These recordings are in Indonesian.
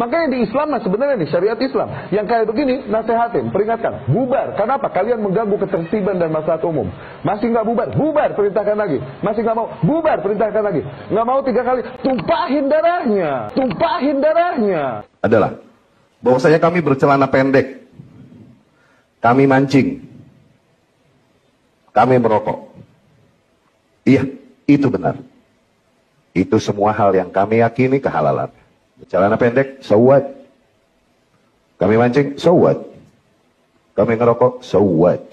Makanya di Islam sebenarnya nih, syariat Islam yang kayak begini, nasehatin, peringatkan, bubar. Kenapa? Kalian mengganggu ketertiban dan maslahat umum. Masih nggak bubar, bubar, perintahkan lagi. Masih nggak mau, bubar, perintahkan lagi. Nggak mau 3 kali, tumpahin darahnya, tumpahin darahnya. Adalah bahwasanya kami bercelana pendek, kami mancing, kami merokok. Iya, itu benar. Itu semua hal yang kami yakini kehalalan. Celana pendek, so what? Kami mancing, so what? Kami ngerokok, so what?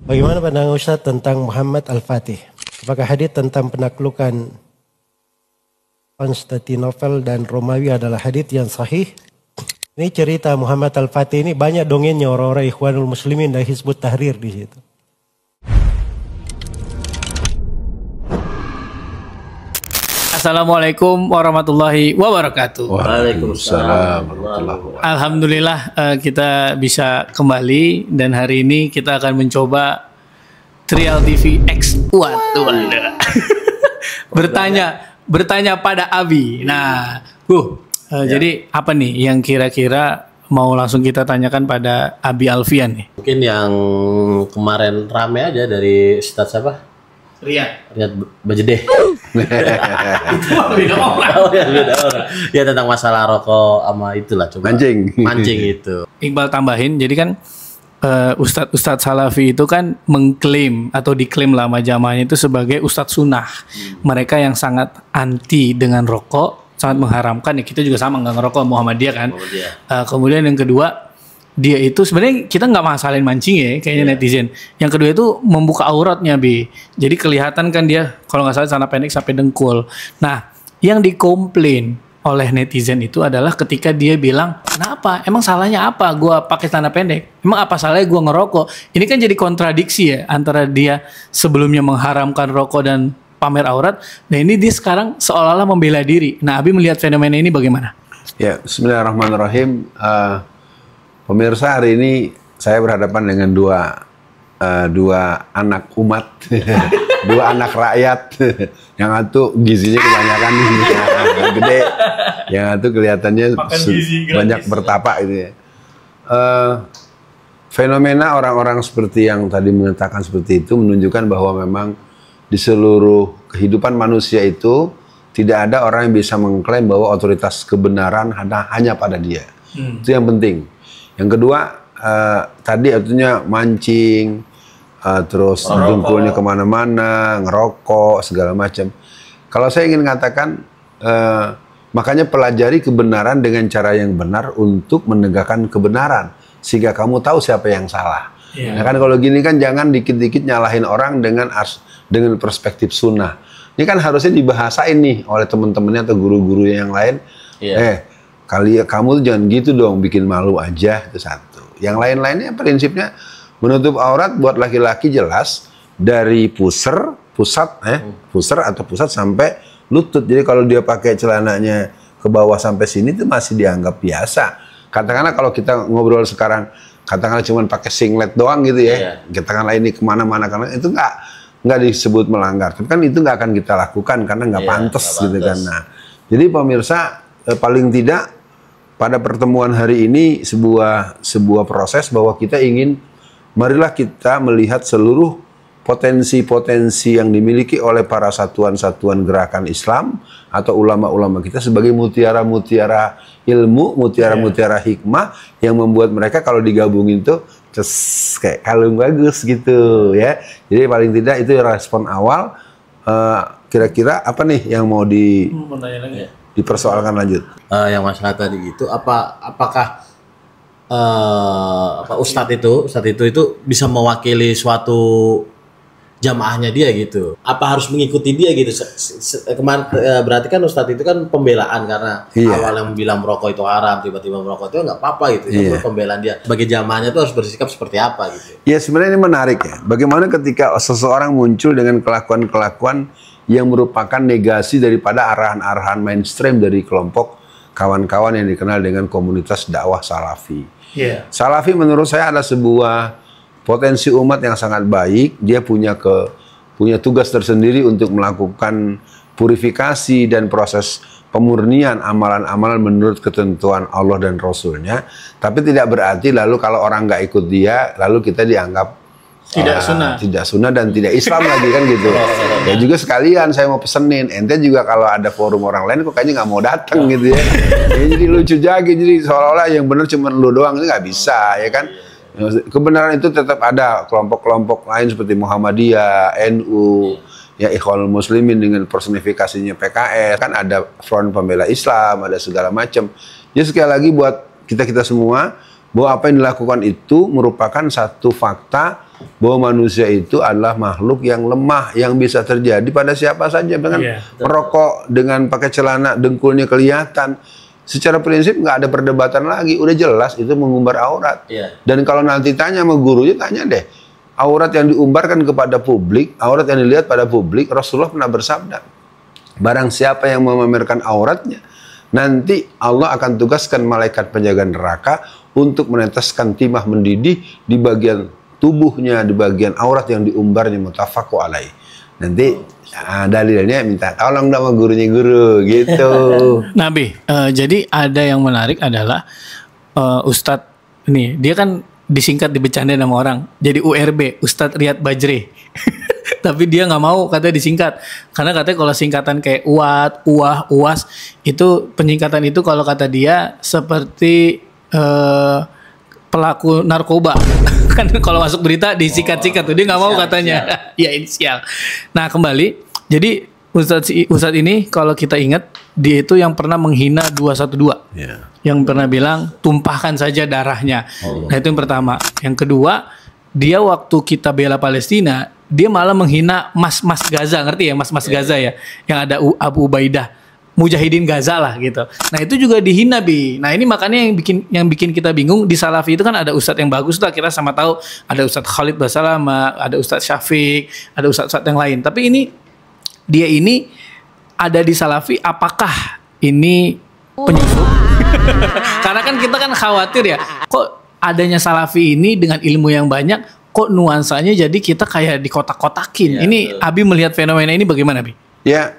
Bagaimana pandangan Ustaz tentang Muhammad Al-Fatih? Apakah hadits tentang penaklukan Konstantinopel dan Romawi adalah hadits yang sahih? Ini cerita Muhammad Al-Fatih ini banyak dongengnya orang-orang Ikhwanul Muslimin dan Hizbut Tahrir di situ. Assalamualaikum warahmatullahi wabarakatuh. Waalaikumsalam. Alhamdulillah kita bisa kembali dan hari ini kita akan mencoba Trial TV X. Waduh. bertanya pada Abi. Nah, jadi apa nih yang kira-kira mau langsung kita tanyakan pada Abi Alfian nih? Mungkin yang kemarin rame aja dari Ustaz siapa? Riyad Bajedeh. Itu beda orang. Oh ya, beda orang. Ya tentang masalah rokok sama itulah coba. Mancing itu. Iqbal tambahin, jadi kan Ustadz Salafi itu kan mengklaim atau diklaim lama jamaahnya itu sebagai Ustadz Sunnah. Mereka yang sangat anti dengan rokok, sangat mengharamkan. Ya kita juga sama nggak ngerokok, Muhammadiyah kan. Kemudian yang kedua, dia itu sebenarnya kita nggak masalahin mancing ya kayaknya netizen. Yang kedua itu membuka auratnya Bi. Jadi kelihatan kan dia kalau nggak salah celana pendek sampai dengkul. Nah yang dikomplain oleh netizen itu adalah ketika dia bilang, kenapa? Emang salahnya apa? Gua pakai celana pendek. Emang apa salahnya gua ngerokok? Ini kan jadi kontradiksi ya antara dia sebelumnya mengharamkan rokok dan pamer aurat. Nah ini dia sekarang seolah-olah membela diri. Nah Abi melihat fenomena ini bagaimana? Ya, bismillahirrahmanirrahim. Pemirsa, hari ini saya berhadapan dengan dua anak umat, dua anak rakyat. Yang satu gizinya kebanyakan, yang gede. Yang satu kelihatannya banyak bertapa gitu ya. Fenomena orang-orang seperti yang tadi mengatakan seperti itu menunjukkan bahwa memang di seluruh kehidupan manusia itu tidak ada orang yang bisa mengklaim bahwa otoritas kebenaran hanya pada dia. Itu yang penting. Yang kedua, tadi artinya mancing, terus dengkulnya kemana-mana, ngerokok, segala macam. Kalau saya ingin katakan, makanya pelajari kebenaran dengan cara yang benar untuk menegakkan kebenaran. Sehingga kamu tahu siapa yang salah. Nah kan kalau gini kan jangan dikit-dikit nyalahin orang dengan perspektif sunnah. Ini kan harusnya dibahasain nih oleh teman-temannya atau guru-guru yang lain. Kamu jangan gitu dong, bikin malu aja, itu satu. Yang lain-lainnya prinsipnya menutup aurat buat laki-laki jelas dari pusat sampai lutut. Jadi kalau dia pakai celananya ke bawah sampai sini itu masih dianggap biasa. Katakanlah kalau kita ngobrol sekarang, katakanlah cuma pakai singlet doang gitu ya. Katakanlah ini kemana-mana, karena itu nggak disebut melanggar. Tapi kan itu nggak akan kita lakukan karena nggak pantas gitu kan. Nah, jadi pemirsa paling tidak pada pertemuan hari ini sebuah proses bahwa kita ingin, marilah kita melihat seluruh potensi-potensi yang dimiliki oleh para satuan-satuan gerakan Islam atau ulama-ulama kita sebagai mutiara-mutiara ilmu, mutiara-mutiara hikmah yang membuat mereka kalau digabungin tuh kayak kalung bagus gitu ya. Jadi paling tidak itu respon awal. Kira-kira apa nih yang mau dipersoalkan lanjut? Yang masalah tadi itu apakah Ustadz itu bisa mewakili suatu jamaahnya dia gitu? Apa harus mengikuti dia gitu? Kemarin berarti kan Ustadz itu kan pembelaan karena awal yang bilang merokok itu haram, tiba-tiba merokok itu nggak apa-apa gitu. Itu pembelaan dia. Bagi jamaahnya itu harus bersikap seperti apa gitu? Ya sebenarnya ini menarik ya. Bagaimana ketika seseorang muncul dengan kelakuan-kelakuan yang merupakan negasi daripada arahan-arahan mainstream dari kelompok kawan-kawan yang dikenal dengan komunitas dakwah Salafi. Salafi menurut saya adalah sebuah potensi umat yang sangat baik. Dia punya tugas tersendiri untuk melakukan purifikasi dan proses pemurnian amalan-amalan menurut ketentuan Allah dan Rasulnya, tapi tidak berarti lalu kalau orang nggak ikut dia, lalu kita dianggap tidak sunnah dan tidak Islam lagi kan gitu. Ya juga sekalian saya mau pesenin, ente juga kalau ada forum orang lain kok kayaknya nggak mau datang gitu ya. Ya jadi lucu aja, jadi seolah-olah yang benar cuma lu doang, itu nggak bisa ya kan. Kebenaran itu tetap ada kelompok-kelompok lain seperti Muhammadiyah, NU, ya Ikhwanul Muslimin dengan personifikasinya PKS, kan ada Front Pembela Islam, ada segala macam. Jadi sekali lagi buat kita semua, bahwa apa yang dilakukan itu merupakan satu fakta bahwa manusia itu adalah makhluk yang lemah, yang bisa terjadi pada siapa saja dengan merokok, dengan pakai celana dengkulnya kelihatan. Secara prinsip nggak ada perdebatan lagi, udah jelas itu mengumbar aurat. Dan kalau nanti tanya sama gurunya, tanya deh, aurat yang diumbarkan kepada publik, aurat yang dilihat pada publik, Rasulullah pernah bersabda, barang siapa yang memamerkan auratnya, nanti Allah akan tugaskan malaikat penjaga neraka untuk meneteskan timah mendidih di bagian tubuhnya, di bagian aurat yang diumbarnya, muttafaqun alaih. Nanti dalilnya minta tolong sama gurunya guru gitu. Nabi, jadi ada yang menarik adalah Ustadz ini, dia kan disingkat dibecandain sama orang jadi URB, Ustadz Riyad Bajri. Tapi dia nggak mau katanya disingkat, karena katanya kalau singkatan kayak UAT, UAH, UAS itu penyingkatan itu kalau kata dia seperti pelaku narkoba. Kan kalau masuk berita disingkat-singkat tuh, dia nggak mau katanya. Ya inisial. Nah kembali, jadi Ustadz ini kalau kita ingat, dia itu yang pernah menghina 212, yang pernah bilang tumpahkan saja darahnya. Nah itu yang pertama. Yang kedua, dia waktu kita bela Palestina, dia malah menghina mas-mas Gaza, ngerti ya mas-mas Gaza ya, yang ada Abu Ubaidah, Mujahidin Gaza lah gitu. Nah itu juga dihina Bi. Nah ini makanya yang bikin kita bingung, di Salafi itu kan ada ustadz yang bagus lah, kita sama tahu ada Ustadz Khalid Basalamah, ada Ustadz Syafiq, ada ustadz-ustadz yang lain. Tapi dia ini ada di Salafi, apakah ini penyusup? Karena kan kita kan khawatir ya, kok adanya Salafi ini dengan ilmu yang banyak, kok nuansanya jadi kita kayak dikotak-kotakin. Ini Abi melihat fenomena ini bagaimana Bi? Ya,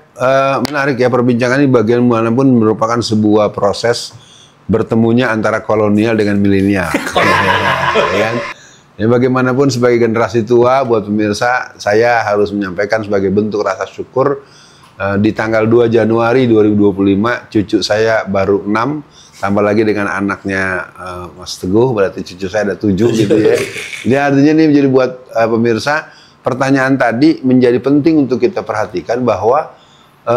menarik ya perbincangan ini, bagian manapun merupakan sebuah proses bertemunya antara kolonial dengan milenial. Ya, bagaimanapun sebagai generasi tua, buat pemirsa, saya harus menyampaikan sebagai bentuk rasa syukur, di tanggal 2 Januari 2025 cucu saya baru 6, tambah lagi dengan anaknya Mas Teguh, berarti cucu saya ada 7 gitu ya. Jadi artinya ini menjadi buat pemirsa, pertanyaan tadi menjadi penting untuk kita perhatikan bahwa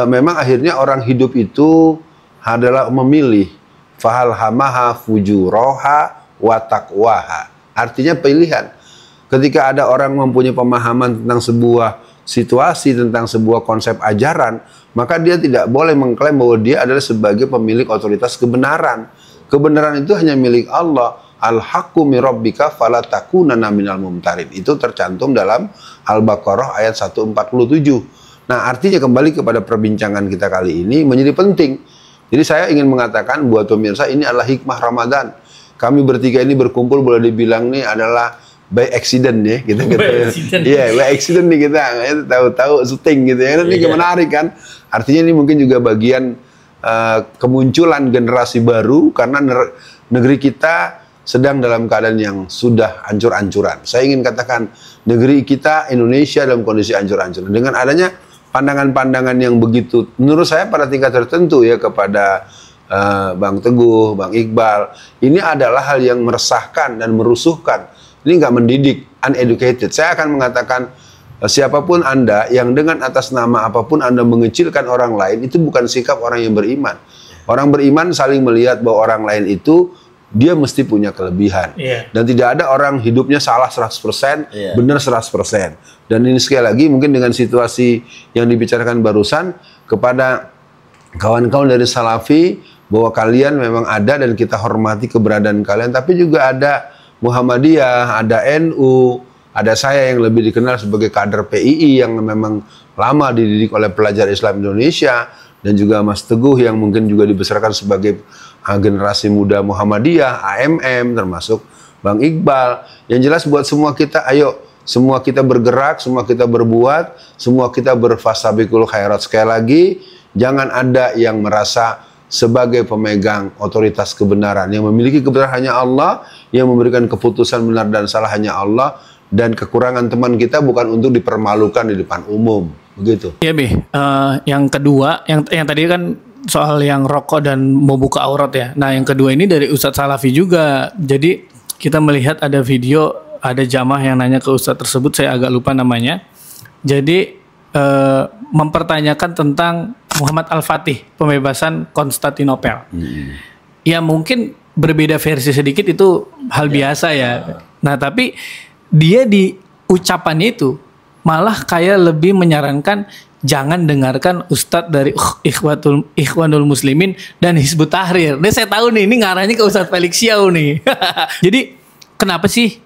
memang akhirnya orang hidup itu adalah memilih fahal hamaha fujuroha watakwaha, artinya pilihan. Ketika ada orang mempunyai pemahaman tentang sebuah situasi, tentang sebuah konsep ajaran, maka dia tidak boleh mengklaim bahwa dia adalah sebagai pemilik otoritas kebenaran. Kebenaran itu hanya milik Allah. Al-haqqu min rabbika fala takunanna minal mumtarin. Itu tercantum dalam Al-Baqarah ayat 147. Nah, artinya kembali kepada perbincangan kita kali ini menjadi penting. Jadi saya ingin mengatakan buat pemirsa, ini adalah hikmah Ramadan. Kami bertiga ini berkumpul boleh dibilang nih adalah by accident ya, gitu. Iya, by accident nih kita tahu-tahu syuting gitu ya. Ini menarik kan? Artinya ini mungkin juga bagian kemunculan generasi baru karena negeri kita sedang dalam keadaan yang sudah hancur-hancuran. Saya ingin katakan negeri kita Indonesia dalam kondisi hancur-hancuran. Dengan adanya pandangan-pandangan yang begitu, menurut saya pada tingkat tertentu ya, kepada Bang Teguh, Bang Iqbal, ini adalah hal yang meresahkan dan merusuhkan. Ini nggak mendidik, uneducated. Saya akan mengatakan siapapun Anda yang dengan atas nama apapun Anda mengecilkan orang lain, itu bukan sikap orang yang beriman. Orang beriman saling melihat bahwa orang lain itu dia mesti punya kelebihan. Dan tidak ada orang hidupnya salah 100%, benar 100%. Dan ini sekali lagi mungkin dengan situasi yang dibicarakan barusan kepada kawan-kawan dari Salafi, bahwa kalian memang ada dan kita hormati keberadaan kalian, tapi juga ada Muhammadiyah, ada NU, ada saya yang lebih dikenal sebagai kader PII yang memang lama dididik oleh pelajar Islam Indonesia, dan juga Mas Teguh yang mungkin juga dibesarkan sebagai generasi muda Muhammadiyah, AMM, termasuk Bang Iqbal. Yang jelas buat semua kita, ayo semua kita bergerak, semua kita berbuat, semua kita berfasabiqul khairat. Sekali lagi, Jangan ada yang merasa sebagai pemegang otoritas kebenaran. Yang memiliki kebenaran hanya Allah, yang memberikan keputusan benar dan salah hanya Allah, dan kekurangan teman kita bukan untuk dipermalukan di depan umum. Begitu. Iya, yang kedua, yang tadi kan soal yang rokok dan mau buka aurat ya. Nah, yang kedua ini dari Ustadz Salafi juga. Jadi kita melihat ada video, ada jamaah yang nanya ke Ustadz tersebut, saya agak lupa namanya. Jadi mempertanyakan tentang Muhammad Al-Fatih, pembebasan Konstantinopel. Ya mungkin berbeda versi sedikit itu hal biasa ya. Nah tapi dia di ucapannya itu malah kayak lebih menyarankan jangan dengarkan Ustadz dari Ikhwanul Muslimin dan Hizbut Tahrir. Ini saya tahu nih, ini ngarahnya ke Ustadz Felix Xiao nih. Jadi kenapa sih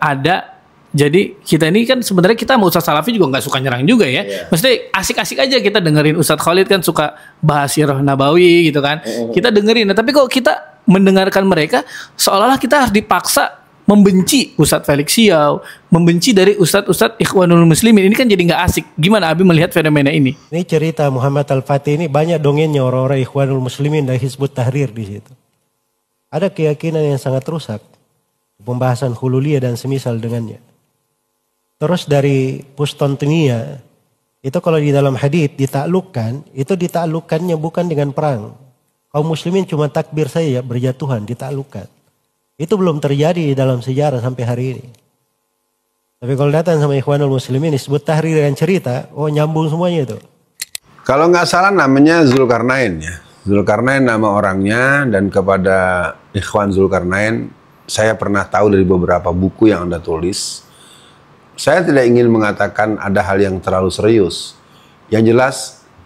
ada? Jadi kita ini kan sebenarnya kita sama Ustadz Salafi juga nggak suka nyerang juga ya. Maksudnya asik-asik aja kita dengerin Ustadz Khalid kan suka bahas Sirah Nabawi gitu kan. Kita dengerin. Nah, tapi kok kita mendengarkan mereka seolah-olah kita harus dipaksa membenci Ustadz Felix Xiao, membenci dari Ustadz Ikhwanul Muslimin. Ini kan jadi nggak asik. Gimana Abi melihat fenomena ini? Ini cerita Muhammad Al-Fatih ini banyak dongengnya orang-orang Ikhwanul Muslimin dan Hizbut Tahrir di situ. Ada keyakinan yang sangat rusak. Pembahasan hululiyah dan semisal dengannya. Terus dari Pustontenia, itu kalau di dalam hadits ditaklukkan, itu ditaklukkannya bukan dengan perang. Kaum muslimin cuma takbir saja berjatuhan, ditaklukkan. Itu belum terjadi di dalam sejarah sampai hari ini. Tapi kalau datang sama Ikhwanul Muslimin disebut Tahrir dengan cerita, oh nyambung semuanya itu. Kalau nggak salah namanya Zulkarnain ya. Zulkarnain nama orangnya, dan kepada Ikhwan Zulkarnain, saya pernah tahu dari beberapa buku yang Anda tulis. Saya tidak ingin mengatakan ada hal yang terlalu serius. Yang jelas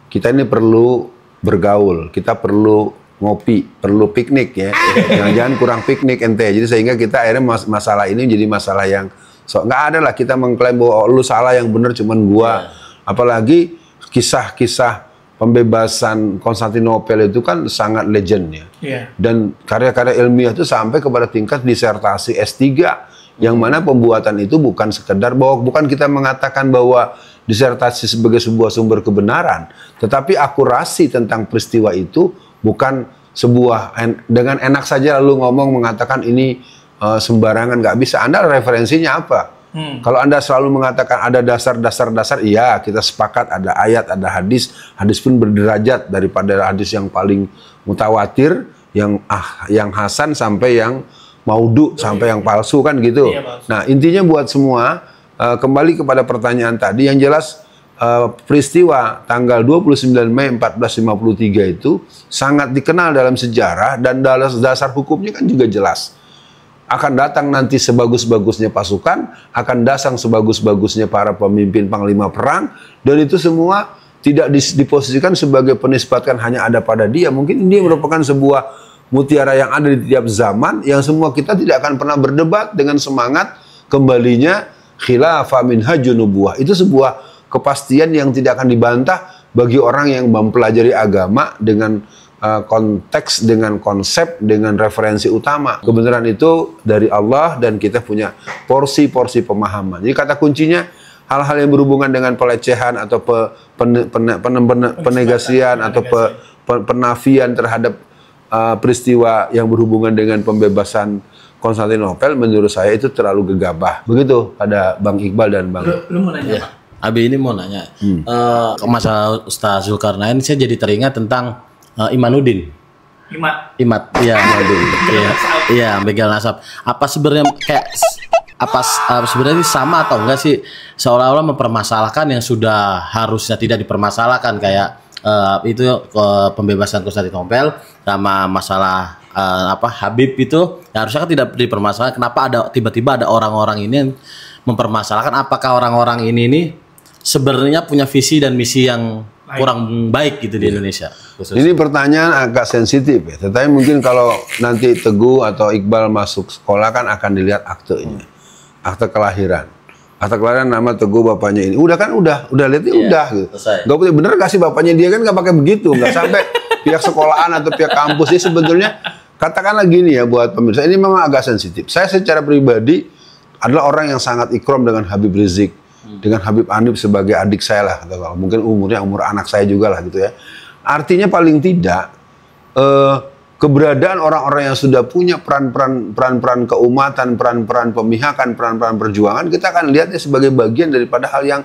kita ini perlu bergaul, kita perlu ngopi, perlu piknik ya. Jangan kurang piknik ente. Jadi sehingga kita akhirnya masalah ini jadi masalah yang nggak ada lah kita mengklaim bahwa lu salah yang benar cuman gua. Apalagi kisah-kisah pembebasan Konstantinopel itu kan sangat legend ya. Dan karya-karya ilmiah itu sampai kepada tingkat disertasi S3. Yang mana pembuatan itu bukan sekedar bukan kita mengatakan bahwa disertasi sebagai sebuah sumber kebenaran, tetapi akurasi tentang peristiwa itu bukan sebuah dengan enak saja lalu ngomong mengatakan ini sembarangan, nggak bisa. Anda referensinya apa? Kalau Anda selalu mengatakan ada dasar-dasar, iya kita sepakat ada ayat, ada hadis pun berderajat daripada hadis yang paling mutawatir, yang hasan sampai yang maudhu sampai yang palsu kan gitu. Nah intinya buat semua kembali kepada pertanyaan tadi, yang jelas peristiwa tanggal 29 Mei 1453 itu sangat dikenal dalam sejarah, dan dasar hukumnya kan juga jelas. Akan datang nanti sebagus-bagusnya pasukan, akan datang sebagus-bagusnya para pemimpin panglima perang, dan itu semua tidak diposisikan sebagai penisbatan hanya ada pada dia. Mungkin ini merupakan sebuah mutiara yang ada di tiap zaman, yang semua kita tidak akan pernah berdebat dengan semangat kembalinya khilafah minhajun nubuwah. Itu sebuah kepastian yang tidak akan dibantah bagi orang yang mempelajari agama dengan konteks, dengan konsep, dengan referensi utama. Kebenaran itu dari Allah dan kita punya porsi-porsi pemahaman. Jadi kata kuncinya hal-hal yang berhubungan dengan pelecehan atau penegasian atau penafian terhadap peristiwa yang berhubungan dengan pembebasan Konstantinopel, menurut saya itu terlalu gegabah. Begitu ada Bang Iqbal dan Bang. Lu mau nanya Pak? Abi ini mau nanya. Masalah Ustaz Zulkarnain, saya jadi teringat tentang Imanuddin. Imat. Iya, Imanuddin. Iya, begal nasab. Apa sebenarnya sebenarnya sama atau enggak sih, seolah-olah mempermasalahkan yang sudah harusnya tidak dipermasalahkan, kayak itu pembebasan Konstantinopel sama masalah Habib itu harusnya kan tidak dipermasalahkan. Kenapa tiba-tiba ada orang-orang ini yang mempermasalahkan? Apakah orang-orang ini sebenarnya punya visi dan misi yang kurang baik gitu di Indonesia? Khususnya. Ini pertanyaan agak sensitif ya. Tetapi mungkin kalau nanti Teguh atau Iqbal masuk sekolah kan akan dilihat aktenya, akte kelahiran. Akte kelahiran nama Teguh bapaknya ini. Udah lihat ini udah gitu. Gak boleh bener kasih bapaknya, dia kan gak pakai begitu, nggak sampai pihak sekolahan atau pihak kampus. Ini sebetulnya katakanlah gini ya buat pemirsa, ini memang agak sensitif. Saya secara pribadi adalah orang yang sangat ikram dengan Habib Rizik, dengan Habib Hanif sebagai adik saya lah, atau mungkin umur anak saya juga lah gitu ya. Artinya paling tidak keberadaan orang-orang yang sudah punya peran-peran keumatan, peran-peran pemihakan, peran-peran perjuangan, kita akan lihatnya sebagai bagian daripada hal yang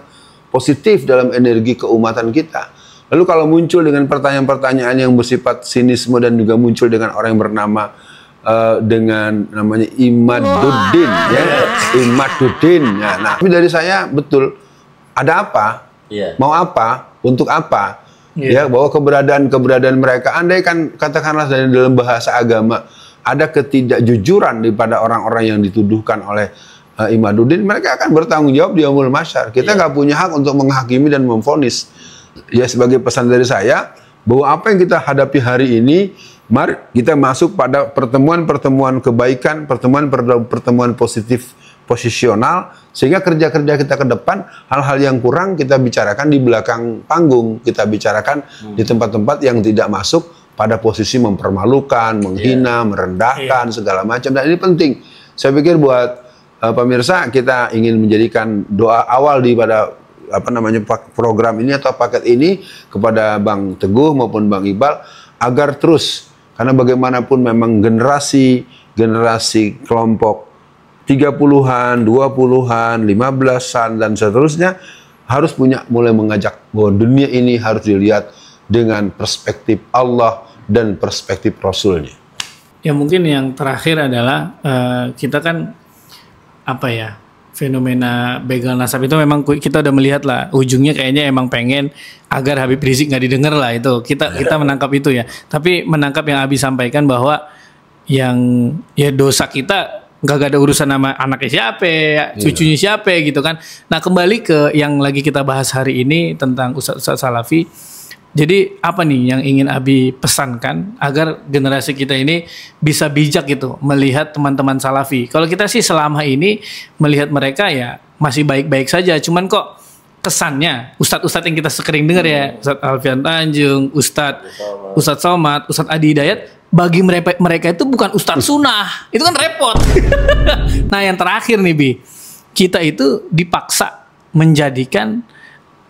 positif dalam energi keumatan kita. Lalu kalau muncul dengan pertanyaan-pertanyaan yang bersifat sinisme dan juga muncul dengan orang yang bernama dengan namanya Imaduddin, ya, Imaduddin. Ya, nah, tapi dari saya betul ada apa, mau apa, untuk apa? Ya, bahwa keberadaan mereka, andai kan katakanlah dalam bahasa agama ada ketidakjujuran daripada orang-orang yang dituduhkan oleh Imaduddin, mereka akan bertanggung jawab di yaumul mahsyar. Kita nggak punya hak untuk menghakimi dan memvonis. Ya, sebagai pesan dari saya bahwa apa yang kita hadapi hari ini, mari kita masuk pada pertemuan-pertemuan kebaikan, pertemuan positif, posisional, sehingga kerja-kerja kita ke depan, hal-hal yang kurang kita bicarakan di belakang panggung, kita bicarakan di tempat-tempat yang tidak masuk pada posisi mempermalukan, menghina, merendahkan, segala macam. Dan ini penting. Saya pikir buat pemirsa, kita ingin menjadikan doa awal di pada program ini atau paket ini kepada Bang Teguh maupun Bang Iqbal agar terus, karena bagaimanapun memang generasi kelompok 30-an, 20-an, 15-an dan seterusnya harus mulai mengajak bahwa dunia ini harus dilihat dengan perspektif Allah dan perspektif Rasulnya. Ya mungkin yang terakhir adalah kita kan fenomena begal nasab itu memang kita udah melihat lah ujungnya kayaknya emang pengen agar Habib Rizik nggak didengar lah, itu kita menangkap itu ya. Tapi menangkap yang Abi sampaikan bahwa yang ya dosa kita nggak ada urusan sama anaknya siapa, cucunya siapa gitu kan. Nah kembali ke yang lagi kita bahas hari ini tentang Ustadz Salafi. Jadi apa nih yang ingin Abi pesankan agar generasi kita ini bisa bijak gitu melihat teman-teman Salafi. Kalau kita sih selama ini melihat mereka ya masih baik-baik saja. Cuman kok kesannya Ustadz-Ustadz yang kita sering dengar ya, Ustadz Alfian Tanjung, Ustadz Somad, Ustadz Adi Hidayat, bagi mereka itu bukan Ustadz Sunnah. Itu kan repot. Nah yang terakhir nih Bi, kita itu dipaksa menjadikan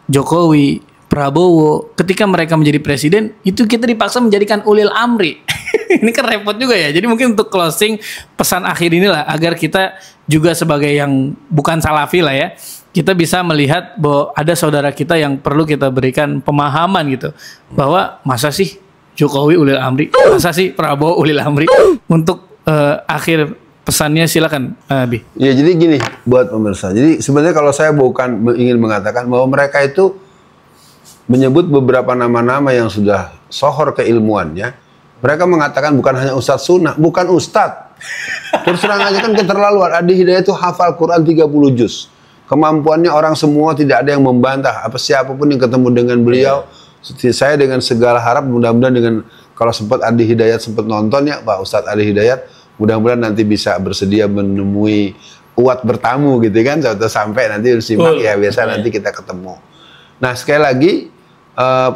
Jokowi, Prabowo, ketika mereka menjadi presiden, itu kita dipaksa menjadikan ulil amri. Ini kan repot juga ya. Jadi mungkin untuk closing pesan akhir inilah agar kita juga sebagai yang bukan Salafi lah ya, kita bisa melihat bahwa ada saudara kita yang perlu kita berikan pemahaman gitu, bahwa masa sih Jokowi ulil amri, masa sih Prabowo ulil amri. Untuk akhir pesannya silakan Bi. Ya jadi gini buat pemirsa. Jadi sebenarnya kalau saya bukan ingin mengatakan bahwa mereka itu menyebut beberapa nama-nama yang sudah sohor keilmuannya. Mereka mengatakan bukan hanya Ustadz Sunnah, bukan Ustadz. Terus terang aja kan keterlaluan. Adi Hidayat itu hafal Quran 30 juz. Kemampuannya orang semua tidak ada yang membantah. Siapapun yang ketemu dengan beliau, saya dengan segala harap mudah-mudahan dengan kalau sempat Adi Hidayat sempat nonton ya Pak Ustadz Adi Hidayat, mudah-mudahan nanti bisa bersedia menemui Uwat bertamu gitu kan, sampai nanti simak ya biasa nanti kita ketemu. Nah sekali lagi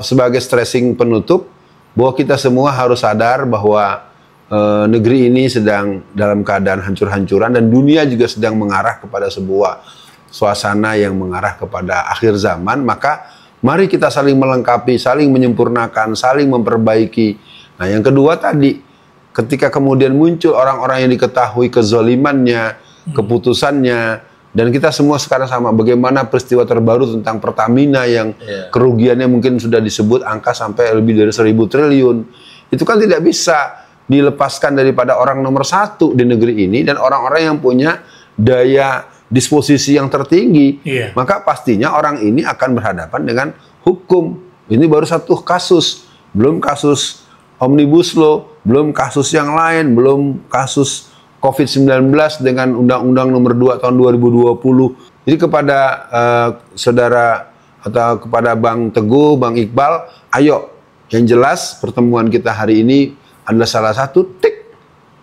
sebagai stressing penutup bahwa kita semua harus sadar bahwa negeri ini sedang dalam keadaan hancur-hancuran dan dunia juga sedang mengarah kepada sebuah suasana yang mengarah kepada akhir zaman. Maka mari kita saling melengkapi, saling menyempurnakan, saling memperbaiki. Nah yang kedua tadi, ketika kemudian muncul orang-orang yang diketahui kezalimannya, keputusannya, dan kita semua sekarang sama bagaimana peristiwa terbaru tentang Pertamina yang kerugiannya mungkin sudah disebut angka sampai lebih dari 1.000 triliun. Itu kan tidak bisa dilepaskan daripada orang nomor satu di negeri ini dan orang-orang yang punya daya disposisi yang tertinggi. Maka pastinya orang ini akan berhadapan dengan hukum. Ini baru satu kasus, belum kasus Omnibus Law, belum kasus yang lain, belum kasus COVID-19 dengan Undang-Undang Nomor 2 tahun 2020. Jadi kepada saudara atau kepada Bang Teguh, Bang Iqbal, ayo, yang jelas pertemuan kita hari ini adalah salah satu tik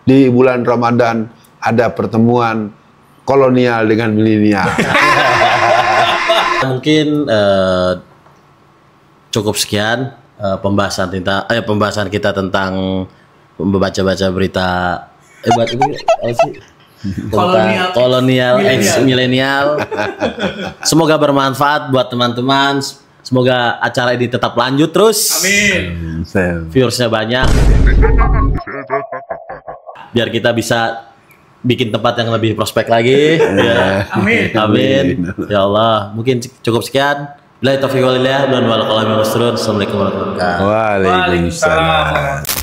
di bulan Ramadan ada pertemuan kolonial dengan milenial. Mungkin cukup sekian pembahasan kita tentang membaca-baca berita buat ini apa sih? Kolonial ex milenial. Semoga bermanfaat buat teman-teman. Semoga acara ini tetap lanjut terus. Amin. Viewersnya banyak. Biar kita bisa bikin tempat yang lebih prospek lagi. Ya. Amin. Amin. Ya Allah, mungkin cukup sekian. Bila taufiq walhidayah dan wal qalam. Assalamualaikum warahmatullahi wabarakatuh. Waalaikumsalam.